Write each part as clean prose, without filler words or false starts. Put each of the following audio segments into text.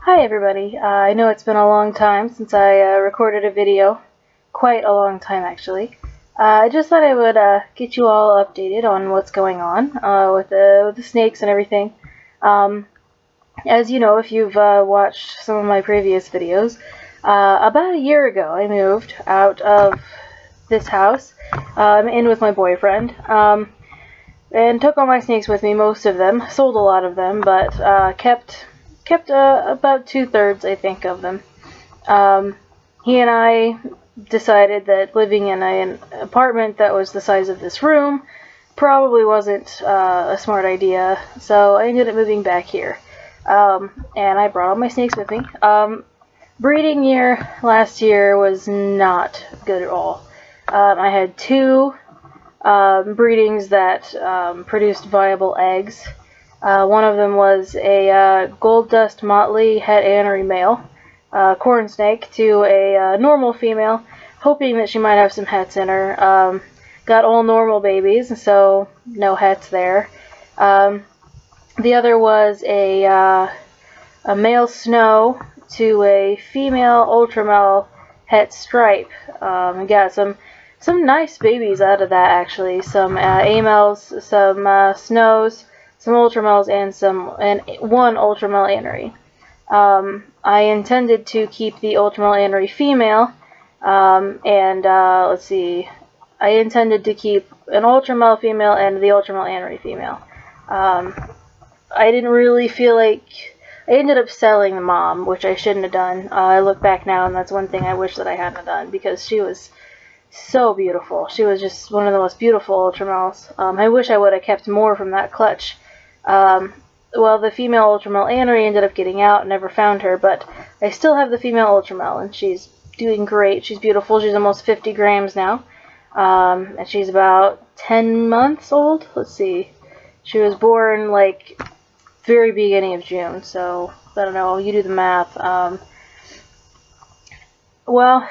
Hi everybody, I know it's been a long time since I recorded a video, quite a long time actually. I just thought I would get you all updated on what's going on with the snakes and everything. As you know, if you've watched some of my previous videos, about a year ago I moved out of this house in with my boyfriend. And took all my snakes with me, most of them, sold a lot of them, but kept about 2/3, I think, of them. He and I decided that living in an apartment that was the size of this room probably wasn't a smart idea, so I ended up moving back here. And I brought all my snakes with me. Breeding year last year was not good at all. I had two breedings that produced viable eggs. One of them was a gold dust motley het anery male, corn snake, to a normal female, hoping that she might have some hets in her. Got all normal babies, so no hets there. The other was a male snow to a female ultramel het stripe. Got some nice babies out of that, actually. Some amels, some snows, some ultramels, and one ultramel anery. I intended to keep the ultramel anery female, and let's see, I intended to keep an ultramel female and the ultramel anery female. I didn't really feel like, I ended up selling the mom, which I shouldn't have done. I look back now and that's one thing I wish that I hadn't done, because she was so beautiful. She was just one of the most beautiful ultramels. I wish I would have kept more from that clutch. Well, the female ultramel anery ended up getting out and never found her, but I still have the female ultramel, and she's doing great. She's beautiful. She's almost 50 grams now, and she's about 10 months old. Let's see. She was born, like, very beginning of June, so I don't know. You do the math. Well,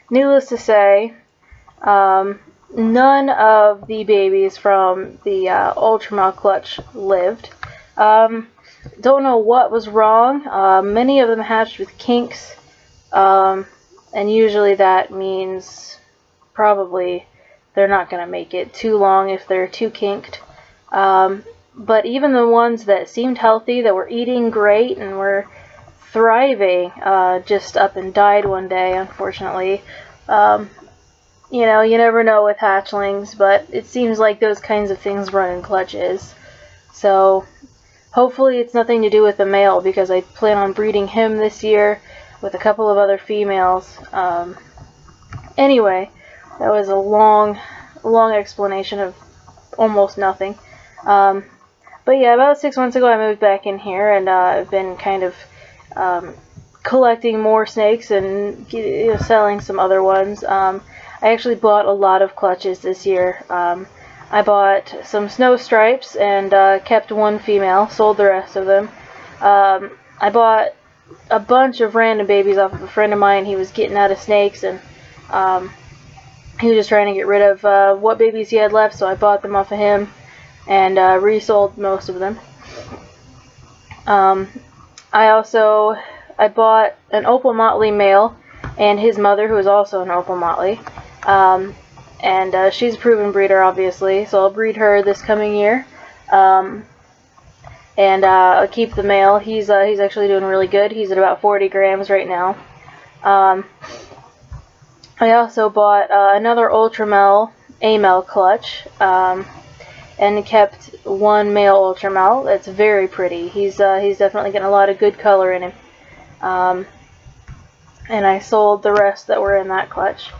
needless to say, none of the babies from the ultramel clutch lived. Don't know what was wrong. Many of them hatched with kinks, and usually that means probably they're not going to make it too long if they're too kinked. But even the ones that seemed healthy, that were eating great and were thriving, just up and died one day, unfortunately. You know, you never know with hatchlings, but it seems like those kinds of things run in clutches. So hopefully it's nothing to do with the male, because I plan on breeding him this year with a couple of other females. Anyway, that was a long explanation of almost nothing. But yeah, about 6 months ago I moved back in here, and I've been kind of collecting more snakes and selling some other ones. I actually bought a lot of clutches this year. I bought some snow stripes and kept one female, sold the rest of them. I bought a bunch of random babies off of a friend of mine. He was getting out of snakes, and he was just trying to get rid of what babies he had left, so I bought them off of him and resold most of them. I bought an opal motley male and his mother, who is also an opal motley. And she's a proven breeder, obviously, so I'll breed her this coming year. And I'll keep the male. He's actually doing really good. He's at about 40 grams right now. I also bought another ultramel amel clutch, and kept one male ultramel. That's very pretty. He's definitely getting a lot of good color in him. And I sold the rest that were in that clutch.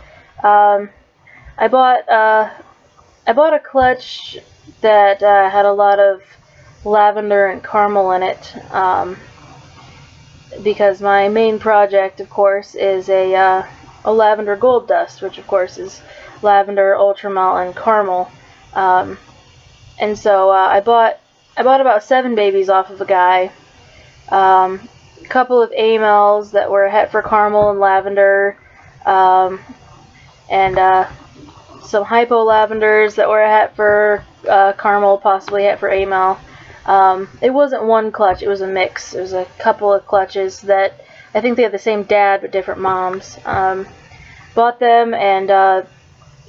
I bought a clutch that had a lot of lavender and caramel in it, because my main project, of course, is a lavender gold dust, which of course is lavender, ultramel, and caramel. And so I bought about 7 babies off of a guy. A couple of amels that were het for caramel and lavender, and some hypo lavenders that were het for caramel, possibly het for amel. It wasn't one clutch, it was a mix. There was a couple of clutches that I think they had the same dad but different moms. Bought them, and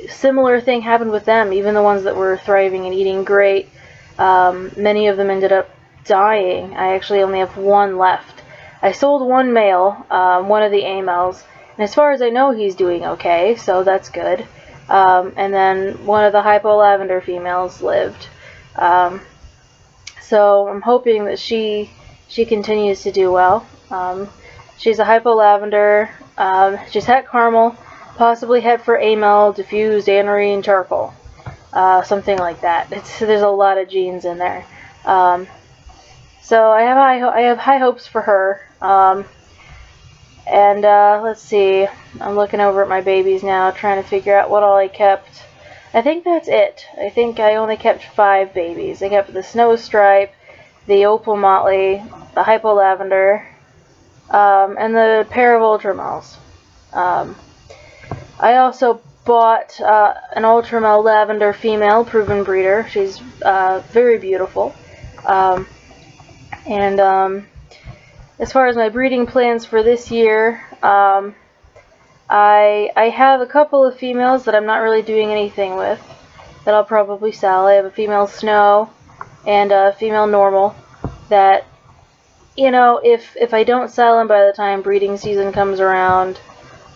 similar thing happened with them. Even the ones that were thriving and eating great, many of them ended up dying. I actually only have one left. I sold one male, one of the A males, and as far as I know he's doing okay, so that's good. And then one of the hypo lavender females lived. So I'm hoping that she continues to do well. She's a hypo lavender. She's het caramel, possibly het for amel, diffused, anery, and charcoal, something like that. There's a lot of genes in there. So I have high hopes for her. Let's see. I'm looking over at my babies now, trying to figure out what all I kept. I think that's it. I think I only kept 5 babies. I kept the Snow Stripe, the Opal Motley, the Hypo Lavender, and the pair of Ultramels. I also bought an Ultramel Lavender female proven breeder. She's very beautiful. As far as my breeding plans for this year, I have a couple of females that I'm not really doing anything with that I'll probably sell. I have a female Snow and a female Normal that, you know, if I don't sell them by the time breeding season comes around,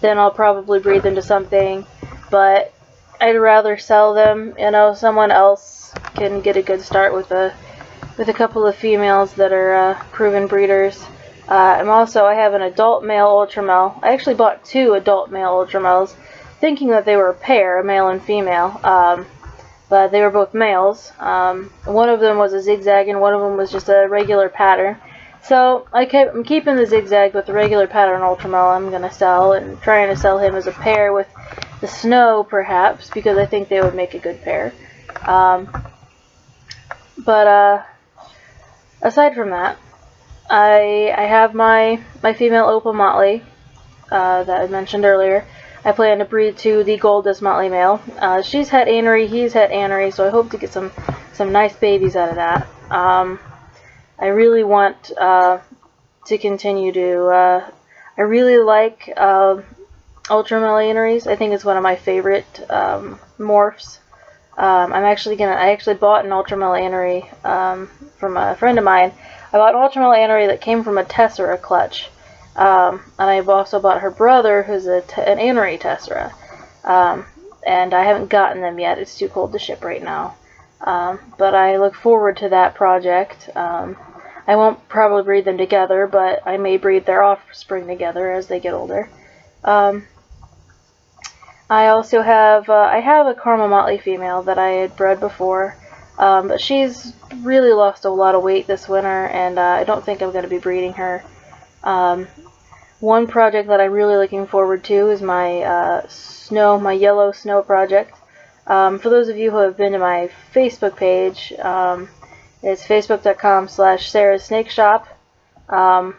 then I'll probably breed them to something. But I'd rather sell them. You know, someone else can get a good start with a couple of females that are proven breeders. I have an adult male Ultramel. I actually bought 2 adult male Ultramels, thinking that they were a pair, a male and female, but they were both males. One of them was a zigzag, and one of them was just a regular pattern. So I'm keeping the zigzag, but the regular pattern Ultramel I'm going to sell, and trying to sell him as a pair with the Snow, perhaps, because I think they would make a good pair. Aside from that, I have my female Opal Motley that I mentioned earlier. I plan to breed to the Goldust Motley male. She's het anery, he's het anery, so I hope to get some nice babies out of that. I really want to continue to. I really like Ultramel aneries. I think it's one of my favorite morphs. I actually bought an Ultramel anery from a friend of mine. I bought an Ultramel anery that came from a Tessera clutch. And I've also bought her brother, who's an anery Tessera. And I haven't gotten them yet. It's too cold to ship right now. But I look forward to that project. I won't probably breed them together, but I may breed their offspring together as they get older. I also have a Caramel Motley female that I had bred before, but she's really lost a lot of weight this winter, and I don't think I'm going to be breeding her. One project that I'm really looking forward to is my my yellow snow project. For those of you who have been to my Facebook page, it's facebook.com/Sarah's Snake Shop, and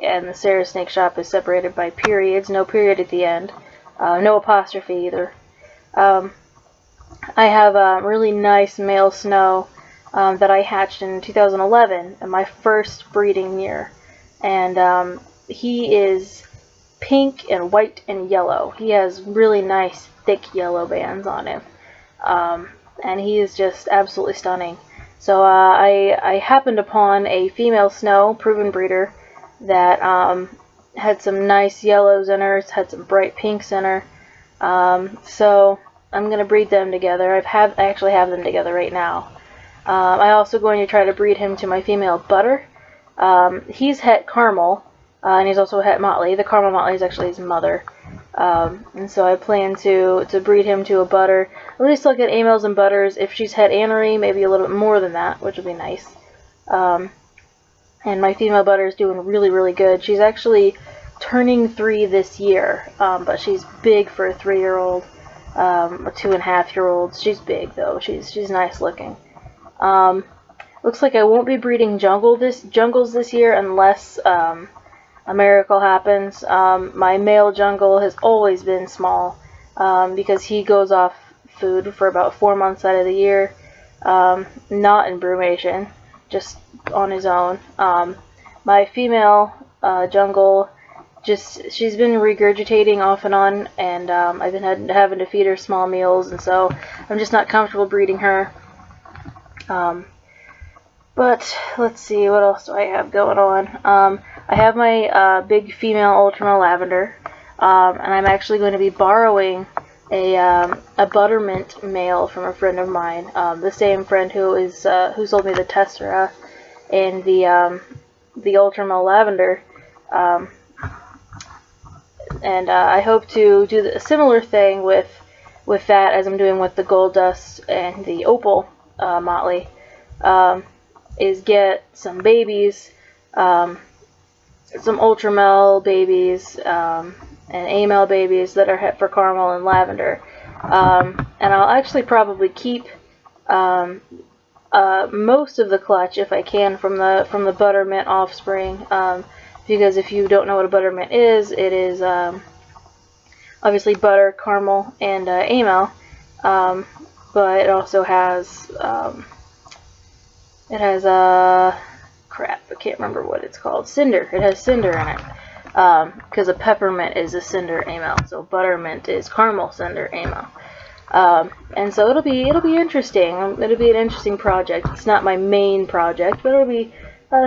the Sarah's Snake Shop is separated by periods, no period at the end. No apostrophe either. I have a really nice male Snow that I hatched in 2011, in my first breeding year. And he is pink and white and yellow. He has really nice thick yellow bands on him. And he is just absolutely stunning. So I happened upon a female Snow, proven breeder, that had some nice yellows in her, had some bright pinks in her. So I'm going to breed them together. I actually have them together right now. I'm also going to try to breed him to my female Butter. He's het Caramel, and he's also het Motley. The Caramel Motley is actually his mother. And so I plan to breed him to a Butter. At least look at amels and Butters. If she's het anery, maybe a little bit more than that, which would be nice. And my female Butter is doing really, really good. She's actually turning 3 this year, but she's big for a 3-year-old, a 2.5-year-old. She's big though. She's nice looking. Looks like I won't be breeding jungles this year unless a miracle happens. My male jungle has always been small because he goes off food for about 4 months out of the year, not in brumation. just on his own. My female jungle, she's been regurgitating off and on, and I've been having to feed her small meals, and so I'm just not comfortable breeding her. But let's see, what else do I have going on? I have my big female Ultramel Lavender, and I'm actually going to be borrowing a Buttermint male from a friend of mine, the same friend who sold me the Tessera and the Ultramel Lavender, and I hope to do a similar thing with that as I'm doing with the Gold Dust and the Opal Motley, is get some babies, some Ultramel babies, and A-male babies that are for Caramel and Lavender, and I'll actually probably keep most of the clutch, if I can, from the Buttermint offspring, because if you don't know what a Buttermint is, it is obviously butter, caramel, and A-male, but it also has crap, I can't remember what it's called. Cinder. It has cinder in it. Because a peppermint is a cinder A-male, so Buttermint is caramel cinder A-male. And so it'll be interesting. It'll be an interesting project. It's not my main project, but it'll be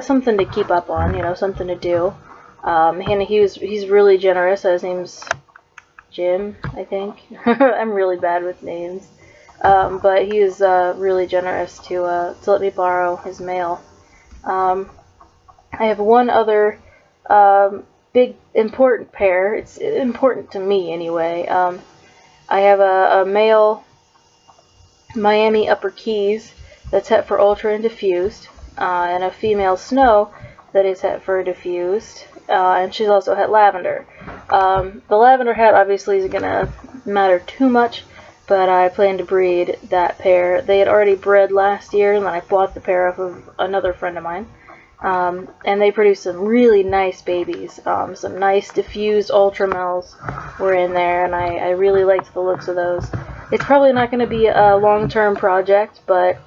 something to keep up on, you know, something to do. And he's really generous. His name's Jim, I think. I'm really bad with names. But he is really generous to let me borrow his male. I have one other big important pair. It's important to me anyway. I have a male Miami Upper Keys that's het for Ultra and Diffused, and a female Snow that is het for Diffused, and she's also het Lavender. The Lavender het obviously isn't going to matter too much, but I plan to breed that pair. They had already bred last year, and then I bought the pair off of another friend of mine. And they produced some really nice babies. Some nice diffused Ultramels were in there, and I really liked the looks of those. It's probably not going to be a long-term project, but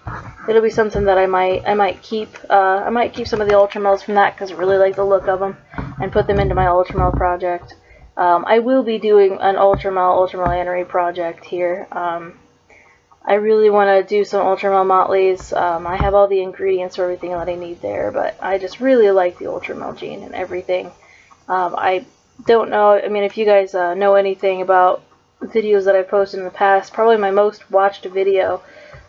it'll be something that I might keep. I might keep some of the Ultramels from that because I really like the look of them, and put them into my Ultramel project. I will be doing an Ultramel Anery project here. I really want to do some Ultramel Motleys. I have all the ingredients for everything that I need there, but I just really like the Ultramel gene and everything. I don't know, I mean, if you guys know anything about videos that I've posted in the past, probably my most watched video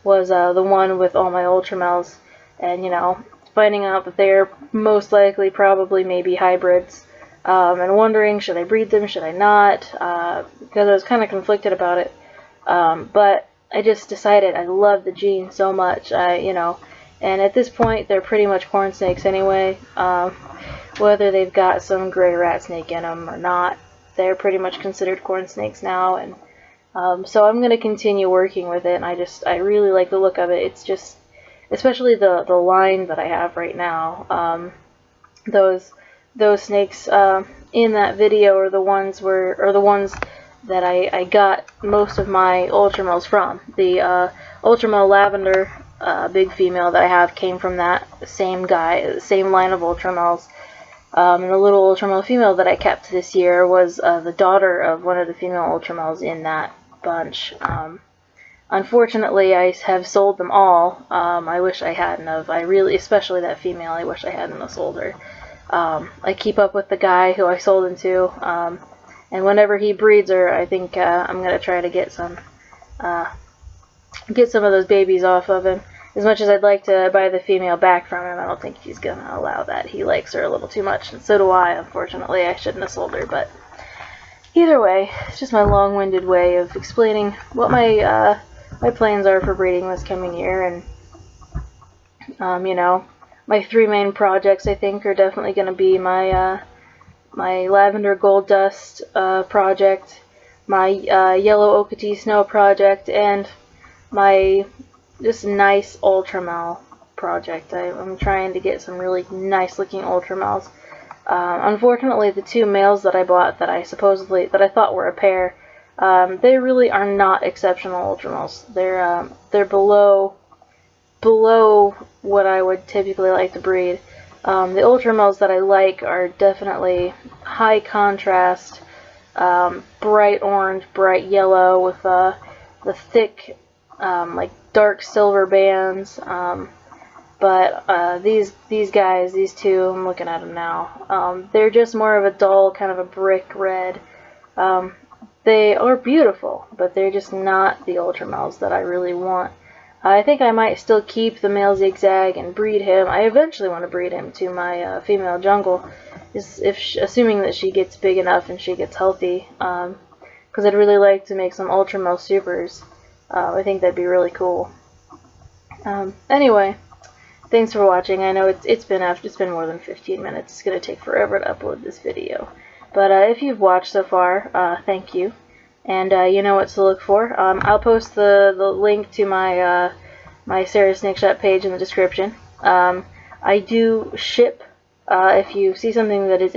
was the one with all my Ultramels, and, you know, finding out that they're most likely probably maybe hybrids, and wondering, should I breed them, should I not, because I was kind of conflicted about it, but I just decided I love the gene so much, you know, and at this point they're pretty much corn snakes anyway, whether they've got some gray rat snake in them or not, they're pretty much considered corn snakes now, and so I'm going to continue working with it, and I really like the look of it. It's just, especially the line that I have right now, those snakes in that video are the ones that I got most of my Ultramels from. The Ultramel Lavender big female that I have came from that same guy, the same line of Ultramels. And the little Ultramel female that I kept this year was the daughter of one of the female Ultramels in that bunch. Unfortunately, I have sold them all. I wish I hadn't have. Especially that female, I wish I hadn't have sold her. I keep up with the guy who I sold them to, and whenever he breeds her, I think I'm going to try to get some of those babies off of him. As much as I'd like to buy the female back from him, I don't think he's going to allow that. He likes her a little too much, and so do I, unfortunately. I shouldn't have sold her, but either way, it's just my long-winded way of explaining what my plans are for breeding this coming year, and, you know, my three main projects, I think, are definitely going to be my my Lavender Gold Dust project, my Yellow Okatee Snow project, and my just nice Ultramel project. I'm trying to get some really nice looking Ultramels. Unfortunately, the two males that I bought that I thought were a pair, they really are not exceptional Ultramels. They're below below what I would typically like to breed. The ultra males that I like are definitely high contrast, bright orange, bright yellow with the thick, like dark silver bands. But these guys, these two, I'm looking at them now. They're just more of a dull, kind of a brick red. They are beautiful, but they're just not the ultra males that I really want. I think I might still keep the male zigzag and breed him. I eventually want to breed him to my female jungle, assuming that she gets big enough and she gets healthy. Because I'd really like to make some ultra male supers. I think that'd be really cool. Anyway, thanks for watching. I know it's been more than 15 minutes. It's gonna take forever to upload this video. But if you've watched so far, thank you. And you know what to look for. I'll post the link to my my Sarah Snakeshot page in the description. I do ship if you see something that is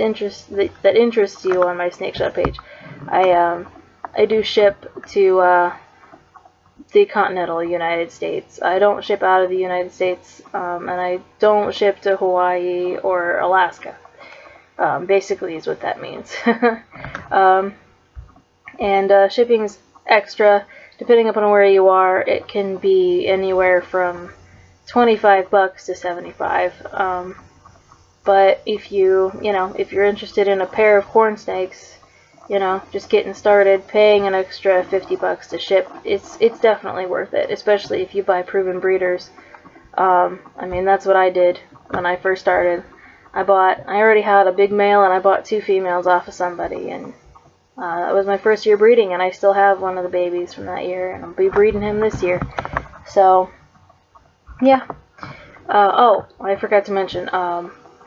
that interests you on my Snakeshot page. I do ship to the continental United States. I don't ship out of the United States, and I don't ship to Hawaii or Alaska. Basically is what that means. And shipping's extra, depending upon where you are. It can be anywhere from $25 to $75. But if if you're interested in a pair of corn snakes, just getting started, paying an extra $50 to ship, it's definitely worth it, especially if you buy proven breeders. I mean, that's what I did when I first started. I already had a big male, and I bought 2 females off of somebody, and that was my first year breeding, and I still have one of the babies from that year, and I'll be breeding him this year. So, yeah. Oh, I forgot to mention,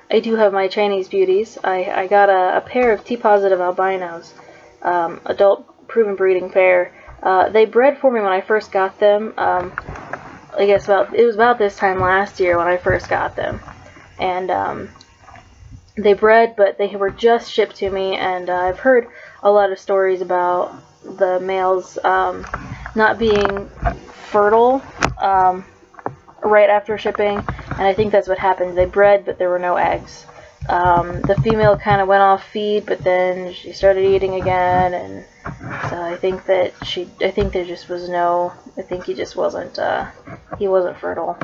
I do have my Chinese beauties. I got a pair of T-positive albinos, adult proven breeding pair. They bred for me when I first got them. I guess it was about this time last year when I first got them. And they bred, but they were just shipped to me, and I've heard a lot of stories about the males not being fertile right after shipping, and I think that's what happened. They bred, but there were no eggs. The female kind of went off feed, but then she started eating again, and so I think there just was I think he just wasn't, he wasn't fertile.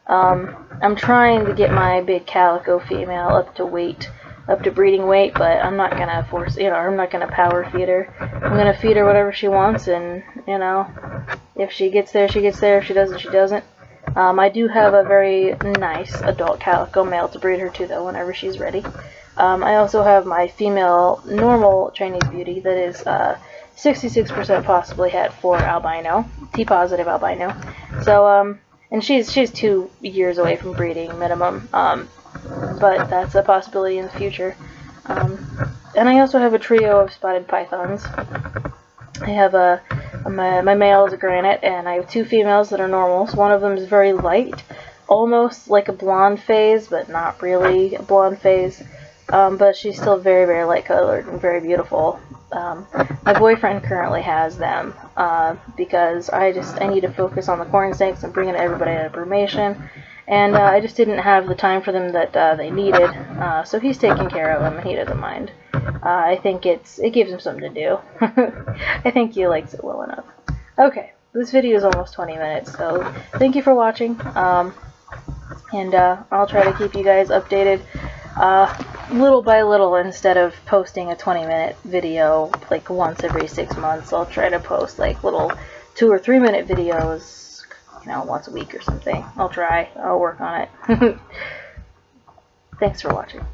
I'm trying to get my big calico female up to breeding weight, but I'm not gonna force, I'm not gonna power feed her. I'm gonna feed her whatever she wants, and, if she gets there, she gets there. If she doesn't, she doesn't. I do have a very nice adult calico male to breed her to, though, whenever she's ready. I also have my female normal Chinese beauty that is 66% possibly Het 4 albino, T-positive albino. So, and she's 2 years away from breeding minimum, but that's a possibility in the future. And I also have a trio of spotted pythons. I have my male is a granite, and I have 2 females that are normals. One of them is very light, almost like a blonde phase, but not really a blonde phase. But she's still very, very light colored and very beautiful. My boyfriend currently has them because I need to focus on the corn snakes and bringing everybody to brumation, and I just didn't have the time for them that they needed. So he's taking care of them, and he doesn't mind. I think it gives him something to do. I think he likes it well enough. Okay, this video is almost 20 minutes, so thank you for watching. And I'll try to keep you guys updated little by little. Instead of posting a 20-minute video like once every 6 months, I'll try to post like little 2 or 3 minute videos, once a week or something. I'll work on it. Thanks for watching.